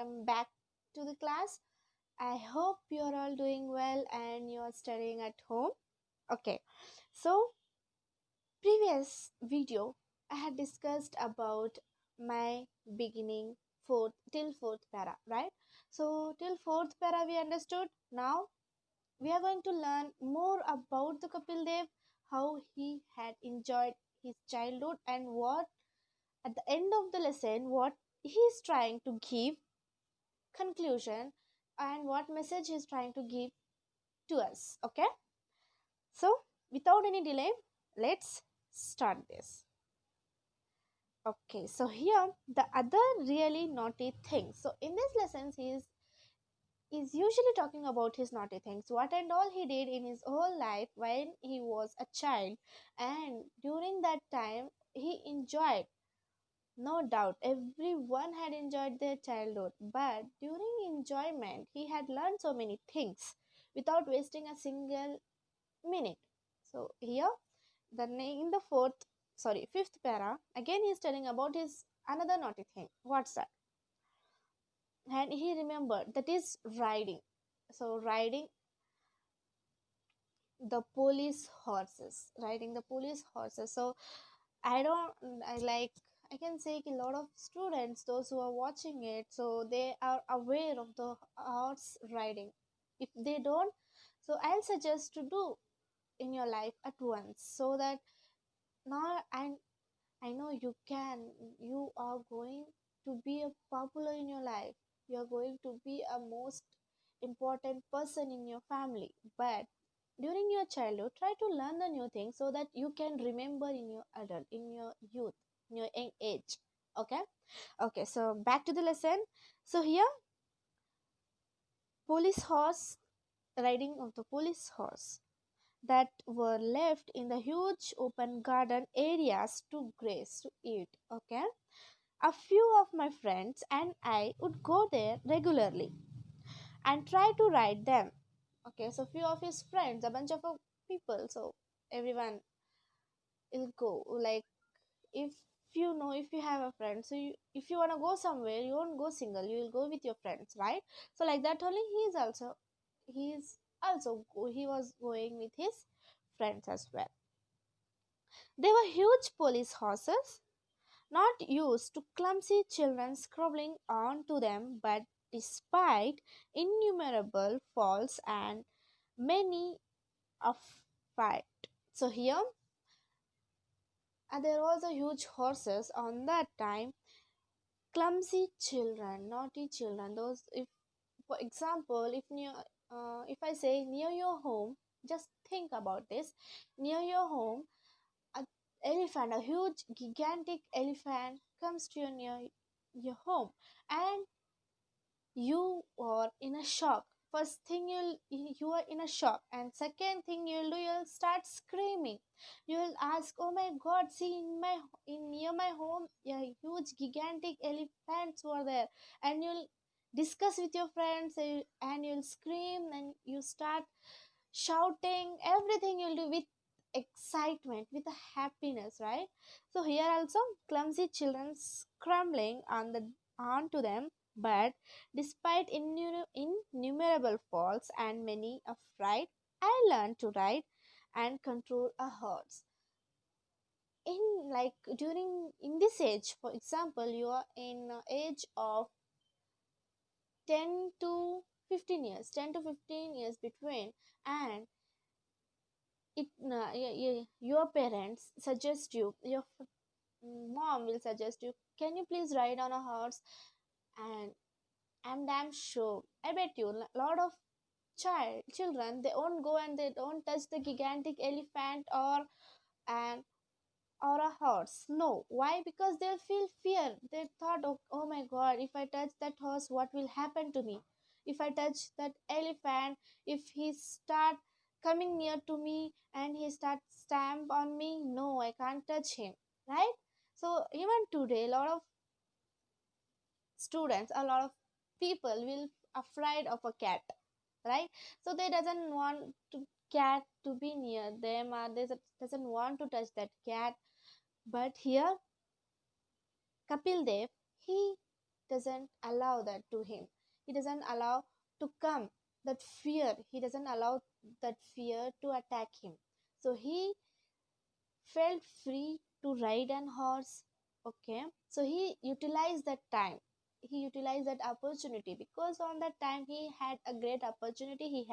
welcome back to the class. I hope you're all doing well and you're studying at home. Okay, so previous video I had discussed about my beginning fourth para, right? So till fourth para we understood. Now we are going to learn more about the Kapil Dev, how he had enjoyed his childhood and what at the end of the lesson what he is trying to give conclusion and what message he is trying to give to us. Okay, so without any delay, let's start this. Okay, so here the other really naughty thing. So in this lessons he is usually talking about his naughty things, what and all he did in his whole life when he was a child, and during that time he enjoyed. No doubt, everyone had enjoyed their childhood, but during enjoyment, he had learned so many things without wasting a single minute. So here, in the fifth para, again he is telling about his another naughty thing. What's that? And he remembered that is riding. So riding the police horses. So I don't I like I can say a lot of students, those who are watching it, so they are aware of the horse riding. If they don't, so I'll suggest to do in your life at once, so that now I know you are going to be a popular in your life. You are going to be a most important person in your family. But during your childhood, try to learn the new things so that you can remember in your adult, in your youth, in your young age. Okay? Okay, so back to the lesson. So here, police horse, riding of the police horse that were left in the huge open garden areas to graze, to eat. Okay, a few of my friends and I would go there regularly and try to ride them. Okay, so few of his friends, a bunch of people, so everyone will go. Like, if if you have a friend, so if you want to go somewhere, you won't go single, you will go with your friends, right? So like that only he was going with his friends as well. They were huge police horses, not used to clumsy children scrabbling onto them, but despite innumerable falls and many a fight. So here, there was a huge horses on that time. Clumsy children, naughty children. Those, if for example, if I say near your home, just think about this. Near your home, a elephant, a huge, gigantic elephant comes to near your home, and you are in a shock. First thing you are in a shock, and second thing you'll do, you'll start screaming. You'll ask, oh my god, see, in near my home, yeah, huge gigantic elephants were there. And you'll discuss with your friends, and you'll scream and you start shouting. Everything you'll do with excitement, with a happiness, right? So here also, clumsy children scrambling onto them, but despite innumerable falls and many a fright, I learned to ride and control a horse. In like during in this age, for example, you are in age of 10 to 15 years, 10 to 15 years between, and your parents suggest you, your mom will suggest you, can you please ride on a horse? And I'm damn sure, I bet you, a lot of children, they won't go and they don't touch the gigantic elephant and or a horse. No, why? Because they'll feel fear. They thought, oh my god, if I touch that horse, what will happen to me? If I touch that elephant, if he start coming near to me and he start stamp on me, no, I can't touch him, right? So even today, a lot of students, a lot of people will afraid of a cat, right? So they doesn't want to cat to be near them, or they doesn't want to touch that cat. But here, Kapil Dev, he doesn't allow that to him. He doesn't allow to come that fear. He doesn't allow that fear to attack him. So he felt free to ride an horse. Okay, so he utilized that time, he utilized that opportunity, because on that time he had a great opportunity.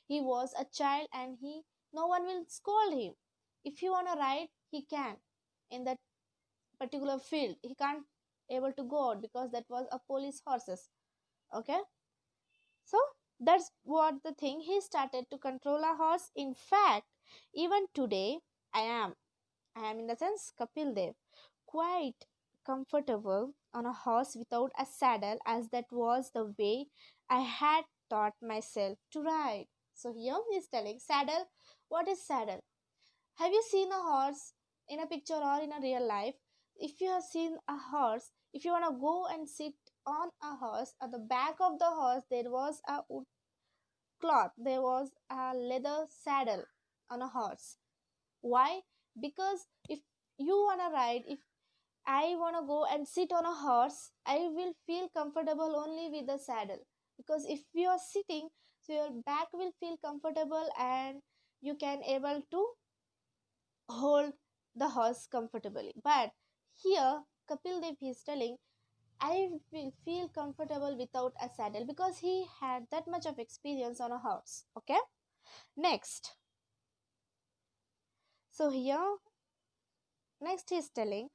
He was a child, and he no one will scold him. If he want to ride, he can. In that particular field, he can't able to go out because that was a police horses. Okay, so that's what the thing, he started to control a horse. In fact, even today, i am I am in the sense Kapil Dev, quite comfortable on a horse without a saddle, as that was the way I had taught myself to ride. So here he is telling saddle. What is saddle? Have you seen a horse in a picture or in a real life? If you have seen a horse, if you want to go and sit on a horse, at the back of the horse there was a wood cloth, there was a leather saddle on a horse. Why? Because if you want to ride, if I want to go and sit on a horse, I will feel comfortable only with the saddle. Because if you are sitting, so your back will feel comfortable, and you can able to hold the horse comfortably. But here Kapil Dev is telling, I will feel comfortable without a saddle, because he had that much of experience on a horse. Okay, next. So here, next he's telling,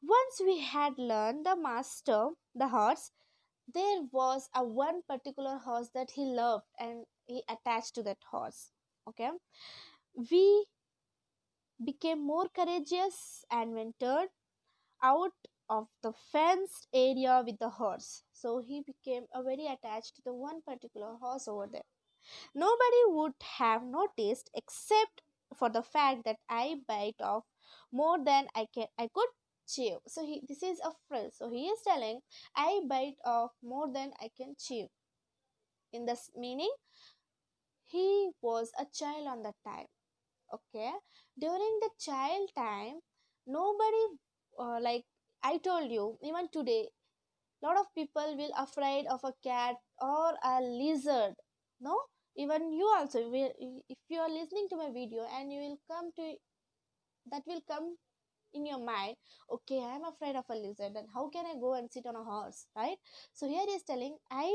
once we had learned the master the horse, there was a one particular horse that he loved, and he attached to that horse. Okay, we became more courageous and ventured out of the fenced area with the horse. So he became a very attached to the one particular horse over there. Nobody would have noticed, except for the fact that I bite off more than I could chew. So this is a phrase. So he is telling, I bite off more than I can chew. In this meaning, he was a child on that time. Okay, during the child time, nobody, like I told you, even today, lot of people will afraid of a cat or a lizard. No, even you also will. If you are listening to my video, and you will come to that will come in your mind, okay, I am afraid of a lizard, and how can I go and sit on a horse, right? So here he is telling, I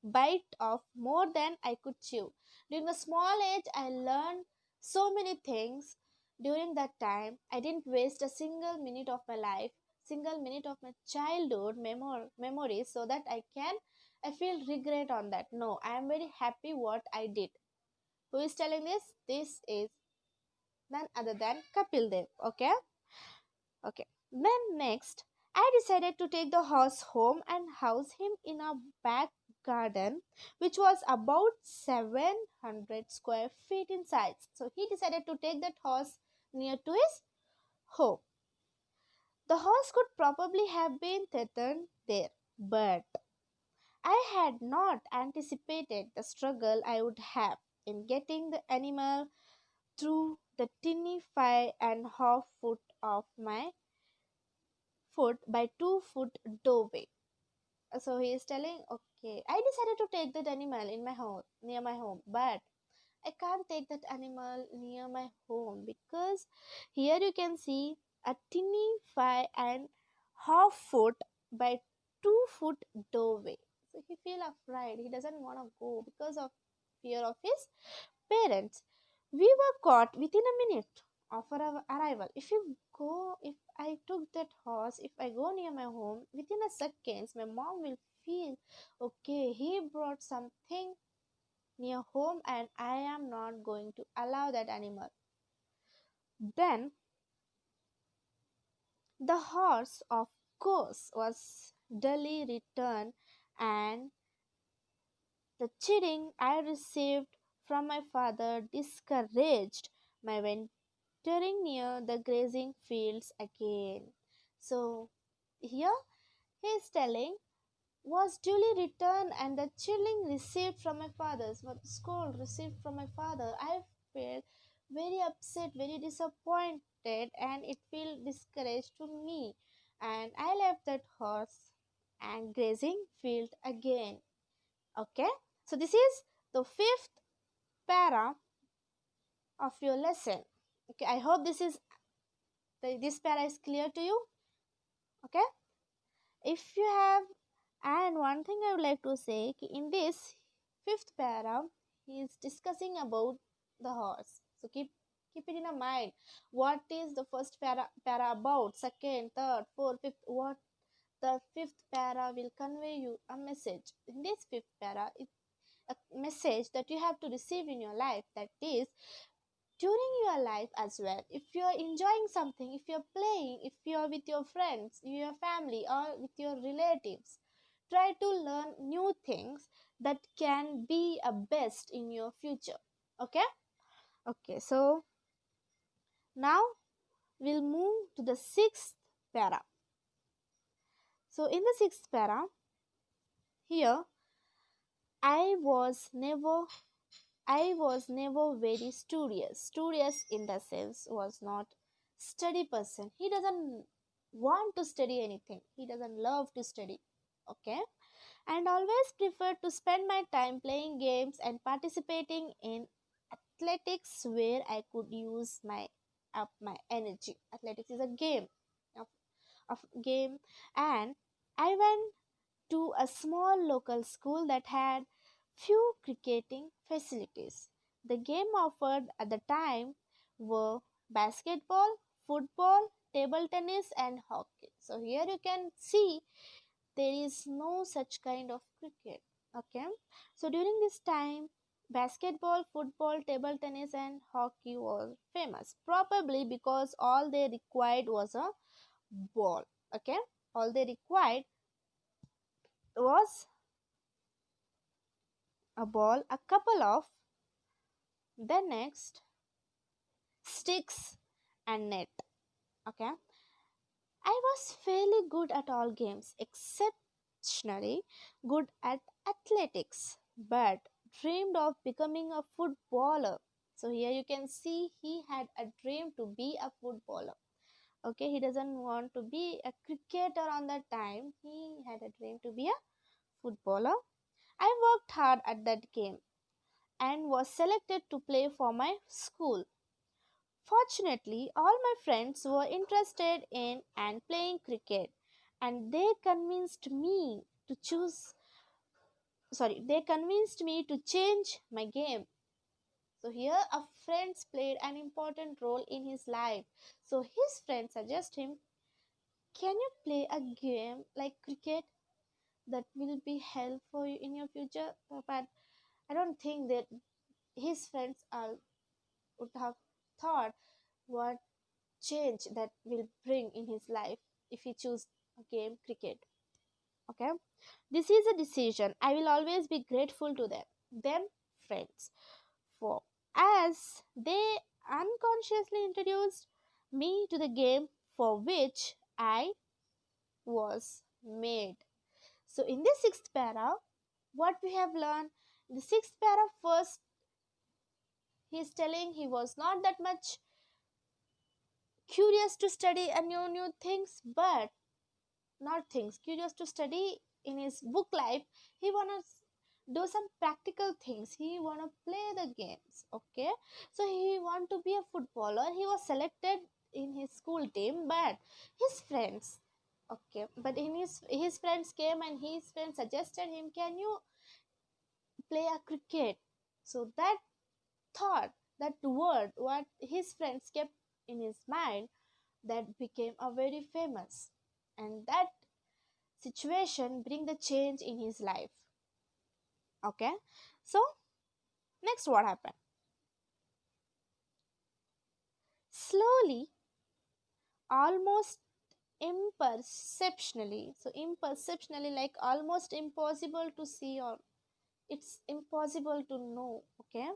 bite off more than I could chew. During a small age, I learned so many things. During that time, I didn't waste a single minute of my life, single minute of my childhood memories, so that I feel regret on that. No, I am very happy what I did. Who is telling this? This is none other than Kapil Dev. Okay? Okay. Then next, I decided to take the horse home and house him in a back garden, which was about 700 square feet in size. So he decided to take that horse near to his home. The horse could probably have been tethered there, but I had not anticipated the struggle I would have in getting the animal through the tiny 5.5 foot of my foot by 2 foot doorway. So he is telling, okay, I decided to take that animal in my home, near my home, but I can't take that animal near my home, because here you can see a tiny 5.5 foot by 2 foot doorway. So he feel afraid. He doesn't want to go because of fear of his parents. We were caught within a minute of our arrival. If I took that horse, if I go near my home, within a seconds, my mom will feel, okay, he brought something near home, and I am not going to allow that animal. Then the horse, of course, was duly returned, and the chiding I received from my father discouraged my venturing near the grazing fields again. So here he is telling, was duly returned, and the chilling received from my father's what scold received from my father. I felt very upset, very disappointed, and it felt discouraged to me. And I left that horse and grazing field again. Okay, so this is the fifth para of your lesson. Okay, I hope this para is clear to you. Okay, if you have, and one thing I would like to say, in this fifth para, he is discussing about the horse. So keep it in a mind. What is the first para about? Second, third, fourth, fifth. What the fifth para will convey you a message. In this fifth para, it's a message that you have to receive in your life. That is, during your life as well, if you're enjoying something, if you're playing, if you're with your friends, your family, or with your relatives, try to learn new things that can be a best in your future. Okay, okay, so now we'll move to the sixth para. So in the sixth para, here i was never I was never very studious. Studious in the sense was not study person. He doesn't want to study anything. He doesn't love to study. Okay? And always preferred to spend my time playing games and participating in athletics where I could use my energy. Athletics is a game of game, and I went to a small local school that had few cricketing facilities. The game offered at the time were basketball, football, table tennis, and hockey. So here you can see there is no such kind of cricket. Okay, so during this time, basketball, football, table tennis, and hockey was famous, probably because all they required was a ball. Okay, all they required was a ball, a couple of, then next, sticks and net. Okay, I was fairly good at all games, exceptionally good at athletics, but dreamed of becoming a footballer. So here you can see he had a dream to be a footballer. Okay, he doesn't want to be a cricketer on that time. He had a dream to be a footballer. I worked hard at that game and was selected to play for my school. Fortunately, all my friends were interested in and playing cricket, and they convinced me to change my game. So here a friends played an important role in his life. So his friends suggest him, can you play a game like cricket that will be helpful in your future? But I don't think that his friends would have thought what change that will bring in his life if he choose a game cricket. Okay, this is a decision I will always be grateful to them friends for, as they unconsciously introduced me to the game for which I was made. So in the sixth para, what we have learned, in the sixth para, first he is telling he was not that much curious to study a new things, but not things curious to study in his book life. He wanna do some practical things. He wanna play the games. Okay, so he want to be a footballer. He was selected in his school team, but his friends, okay, but in his friends came and his friends suggested him, can you play a cricket? So that thought, that word, what his friends kept in his mind, that became a very famous, and that situation bring the change in his life. Okay, so next what happened, slowly, almost imperceptionally, like almost impossible to see, or it's impossible to know. Okay,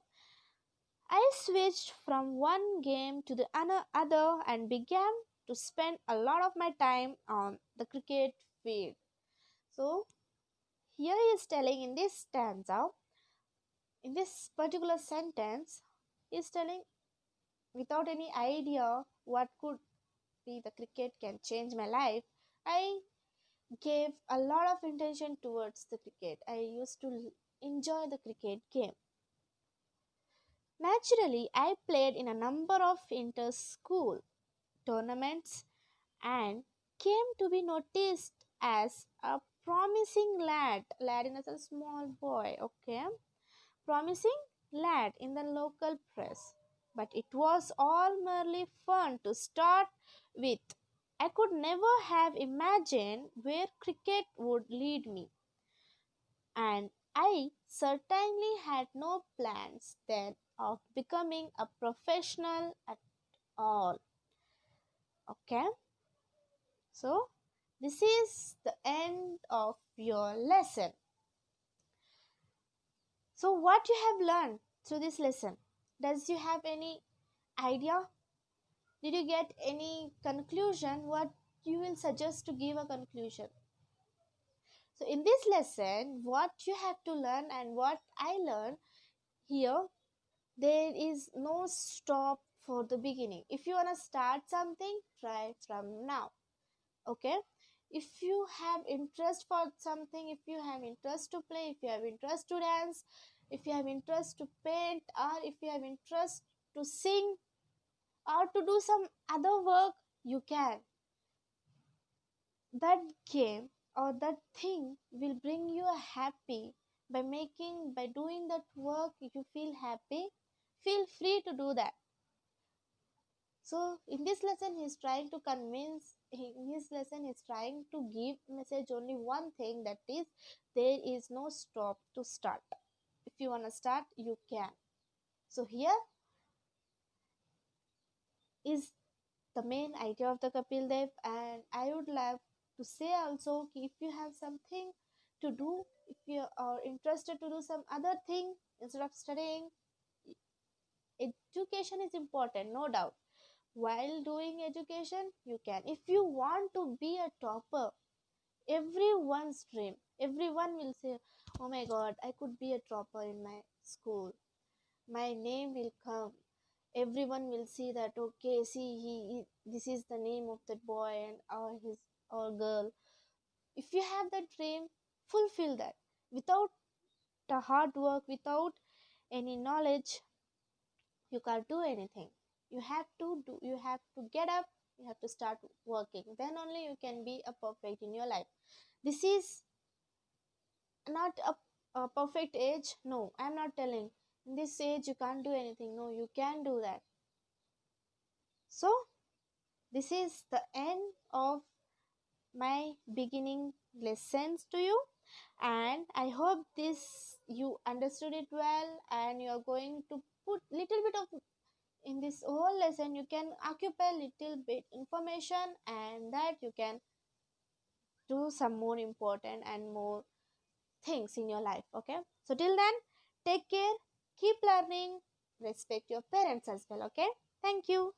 I switched from one game to the other and began to spend a lot of my time on the cricket field. So here he is telling in this stanza, in this particular sentence, he is telling, without any idea what could be the cricket can change my life, I gave a lot of intention towards the cricket. I used to enjoy the cricket game. Naturally, I played in a number of inter school tournaments and came to be noticed as a promising lad in a small boy, okay, promising lad in the local press. But it was all merely fun to start with. I could never have imagined where cricket would lead me, and I certainly had no plans then of becoming a professional at all. Okay, so this is the end of your lesson. So, what you have learned through this lesson? Does you have any idea? Did you get any conclusion? What you will suggest to give a conclusion? So, in this lesson, what you have to learn and what I learned here, there is no stop for the beginning. If you want to start something, try from now. Okay, if you have interest for something, if you have interest to play, if you have interest to dance, if you have interest to paint, or if you have interest to sing or to do some other work, you can. That game or that thing will bring you a happy. By doing that work, if you feel happy, feel free to do that. So in this lesson, in his lesson, he's trying to give message only one thing, that is, there is no stop to start. If you want to start, you can. So here is the main idea of the Kapil Dev, and I would love to say also, if you have something to do, if you are interested to do some other thing instead of studying, education is important, no doubt. While doing education, you can. If you want to be a topper, everyone's dream, everyone will say, oh my god, I could be a topper in my school, my name will come, everyone will see that, okay, see, this is the name of that boy and or girl. If you have that dream, fulfill that. Without the hard work, without any knowledge, you can't do anything. You have to get up, you have to start working, then only you can be a perfect in your life. This is not a perfect age, no, I'm not telling in this age you can't do anything, no, you can do that. So this is the end of my beginning lessons to you, and I hope this you understood it well, and you are going to put little bit of in this whole lesson, you can occupy little bit information, and that you can do some more important and more things in your life. Okay, so till then, take care, keep learning, respect your parents as well. Okay, thank you.